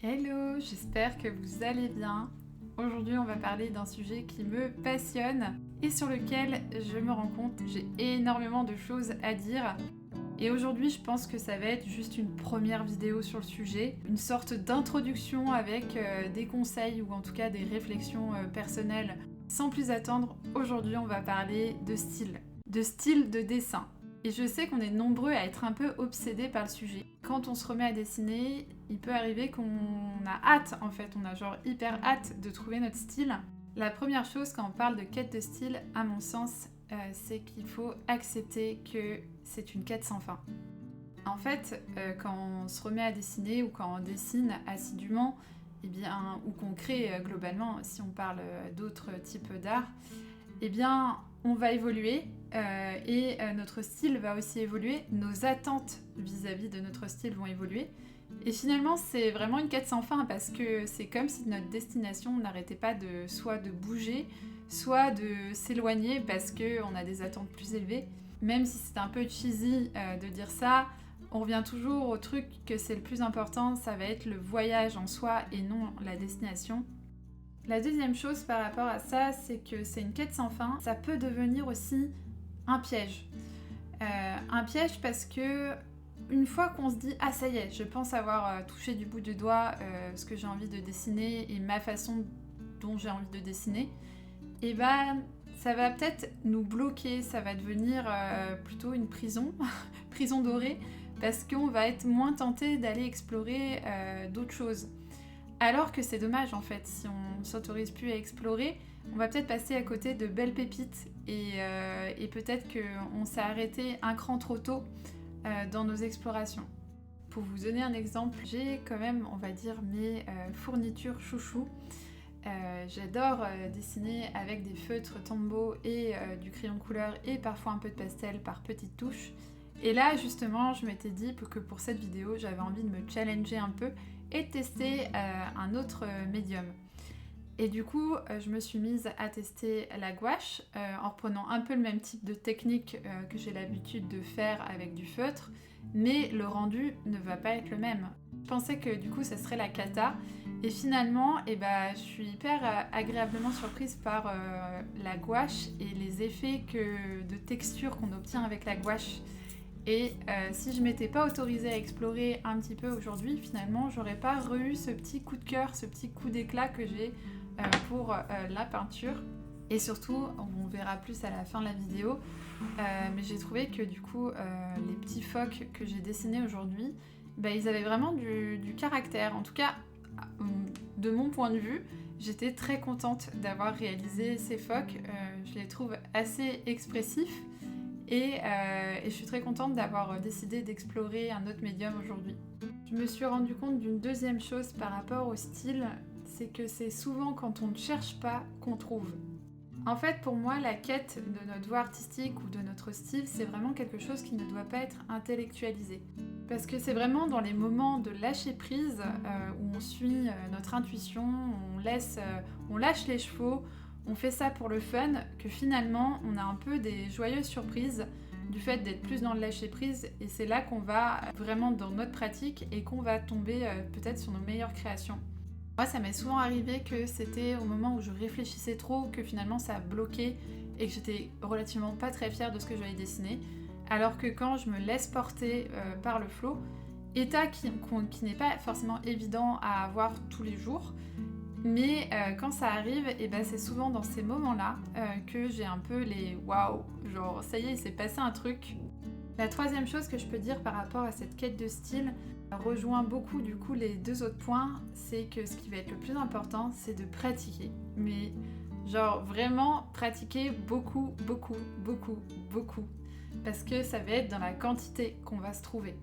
Hello, j'espère que vous allez bien. Aujourd'hui, on va parler d'un sujet qui me passionne et sur lequel je me rends compte j'ai énormément de choses à dire. Et aujourd'hui, je pense que ça va être juste une première vidéo sur le sujet, une sorte d'introduction avec des conseils ou en tout cas des réflexions personnelles. Sans plus attendre, aujourd'hui, on va parler de style de dessin. Et je sais qu'on est nombreux à être un peu obsédés par le sujet. Quand on se remet à dessiner, il peut arriver qu'on a hâte, en fait, on a genre hyper hâte de trouver notre style. La première chose quand on parle de quête de style, à mon sens, c'est qu'il faut accepter que c'est une quête sans fin. En fait, quand on se remet à dessiner ou quand on dessine assidûment, eh bien, ou qu'on crée globalement, si on parle d'autres types d'art, eh bien, on va évoluer et notre style va aussi évoluer, nos attentes vis-à-vis de notre style vont évoluer. Et finalement, c'est vraiment une quête sans fin parce que c'est comme si notre destination n'arrêtait pas soit de bouger, soit de s'éloigner parce qu'on a des attentes plus élevées. Même si c'est un peu cheesy de dire ça, on revient toujours au truc que c'est le plus important, ça va être le voyage en soi et non la destination. La deuxième chose par rapport à ça, c'est que c'est une quête sans fin. Ça peut devenir aussi un piège. Un piège parce que une fois qu'on se dit « Ah ça y est, je pense avoir touché du bout du doigt ce que j'ai envie de dessiner et ma façon dont j'ai envie de dessiner », et bah ça va peut-être nous bloquer, ça va devenir plutôt une prison, prison dorée, parce qu'on va être moins tenté d'aller explorer d'autres choses. Alors que c'est dommage en fait, si on ne s'autorise plus à explorer, on va peut-être passer à côté de belles pépites et peut-être qu'on s'est arrêté un cran trop tôt dans nos explorations. Pour vous donner un exemple, j'ai quand même, on va dire, mes fournitures chouchou. J'adore dessiner avec des feutres Tombow et du crayon couleur et parfois un peu de pastel par petites touches. Et là justement, je m'étais dit que pour cette vidéo, j'avais envie de me challenger un peu et tester un autre médium. Et du coup, je me suis mise à tester la gouache en reprenant un peu le même type de technique que j'ai l'habitude de faire avec du feutre, mais le rendu ne va pas être le même. Je pensais que du coup, ça serait la cata, et finalement, je suis hyper agréablement surprise par la gouache et les effets de texture qu'on obtient avec la gouache. Et si je m'étais pas autorisée à explorer un petit peu aujourd'hui, finalement, j'aurais pas eu ce petit coup de cœur, ce petit coup d'éclat que j'ai pour la peinture. Et surtout, on verra plus à la fin de la vidéo, mais j'ai trouvé que du coup, les petits phoques que j'ai dessinés aujourd'hui, ils avaient vraiment du caractère. En tout cas, de mon point de vue, j'étais très contente d'avoir réalisé ces phoques. Je les trouve assez expressifs. Et je suis très contente d'avoir décidé d'explorer un autre médium aujourd'hui. Je me suis rendu compte d'une deuxième chose par rapport au style, c'est que c'est souvent quand on ne cherche pas qu'on trouve. En fait, pour moi, la quête de notre voie artistique ou de notre style, c'est vraiment quelque chose qui ne doit pas être intellectualisé. Parce que c'est vraiment dans les moments de lâcher prise où on suit notre intuition, on lâche les chevaux, on fait ça pour le fun, que finalement on a un peu des joyeuses surprises du fait d'être plus dans le lâcher prise, et c'est là qu'on va vraiment dans notre pratique et qu'on va tomber peut-être sur nos meilleures créations. Moi, ça m'est souvent arrivé que c'était au moment où je réfléchissais trop que finalement ça a bloqué et que j'étais relativement pas très fière de ce que j'avais dessiné, alors que quand je me laisse porter par le flow, état qui n'est pas forcément évident à avoir tous les jours, mais quand ça arrive, c'est souvent dans ces moments-là que j'ai un peu les waouh, genre ça y est, il s'est passé un truc. La troisième chose que je peux dire par rapport à cette quête de style rejoint beaucoup du coup les deux autres points, c'est que ce qui va être le plus important, c'est de pratiquer. Mais genre vraiment pratiquer beaucoup, beaucoup, beaucoup, beaucoup. Parce que ça va être dans la quantité qu'on va se trouver.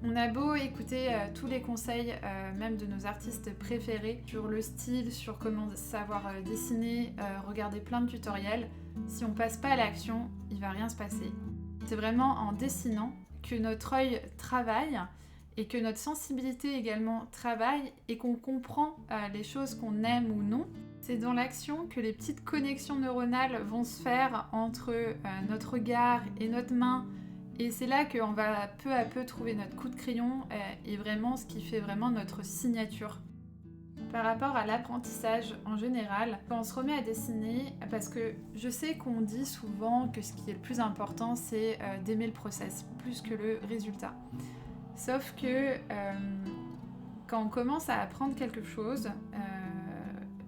On a beau écouter tous les conseils, même de nos artistes préférés, sur le style, sur comment savoir dessiner, regarder plein de tutoriels, si on passe pas à l'action, il va rien se passer. C'est vraiment en dessinant que notre œil travaille et que notre sensibilité également travaille et qu'on comprend les choses qu'on aime ou non. C'est dans l'action que les petites connexions neuronales vont se faire entre notre regard et notre main. Et c'est là qu'on va peu à peu trouver notre coup de crayon et vraiment ce qui fait vraiment notre signature. par rapport à l'apprentissage en général, quand on se remet à dessiner, parce que je sais qu'on dit souvent que ce qui est le plus important, c'est d'aimer le process plus que le résultat. Sauf que quand on commence à apprendre quelque chose,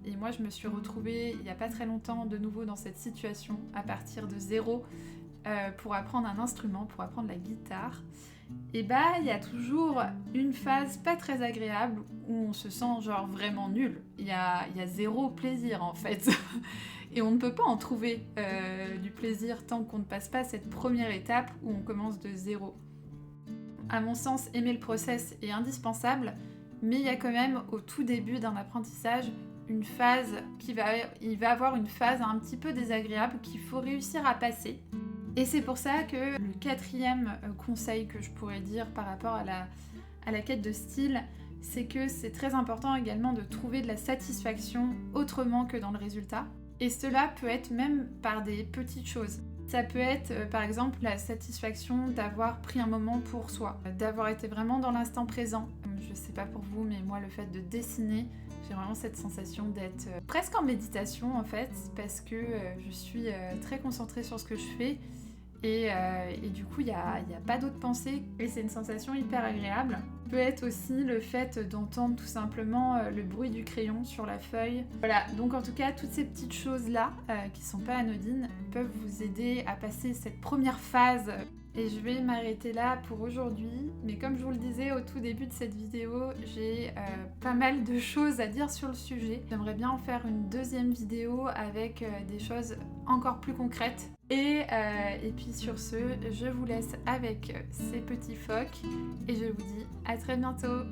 et moi je me suis retrouvée il n'y a pas très longtemps de nouveau dans cette situation, à partir de zéro, pour apprendre un instrument, pour apprendre la guitare, et bah il y a toujours une phase pas très agréable où on se sent genre vraiment nul. Il y a zéro plaisir en fait. Et on ne peut pas en trouver du plaisir tant qu'on ne passe pas cette première étape où on commence de zéro. À mon sens, aimer le process est indispensable, mais il y a quand même au tout début d'un apprentissage une phase il va avoir une phase un petit peu désagréable qu'il faut réussir à passer. Et c'est pour ça que le quatrième conseil que je pourrais dire par rapport à la quête de style, c'est que c'est très important également de trouver de la satisfaction autrement que dans le résultat. Et cela peut être même par des petites choses. Ça peut être par exemple la satisfaction d'avoir pris un moment pour soi, d'avoir été vraiment dans l'instant présent. Je sais pas pour vous, mais moi le fait de dessiner, j'ai vraiment cette sensation d'être presque en méditation en fait, parce que je suis très concentrée sur ce que je fais. Et du coup, il n'y a pas d'autre pensée et c'est une sensation hyper agréable. Peut être aussi le fait d'entendre tout simplement le bruit du crayon sur la feuille. Voilà, donc en tout cas, toutes ces petites choses-là, qui sont pas anodines, peuvent vous aider à passer cette première phase. Et je vais m'arrêter là pour aujourd'hui. Mais comme je vous le disais au tout début de cette vidéo, j'ai pas mal de choses à dire sur le sujet. J'aimerais bien en faire une deuxième vidéo avec des choses encore plus concrètes. Et puis sur ce, je vous laisse avec ces petits phoques et je vous dis à très bientôt.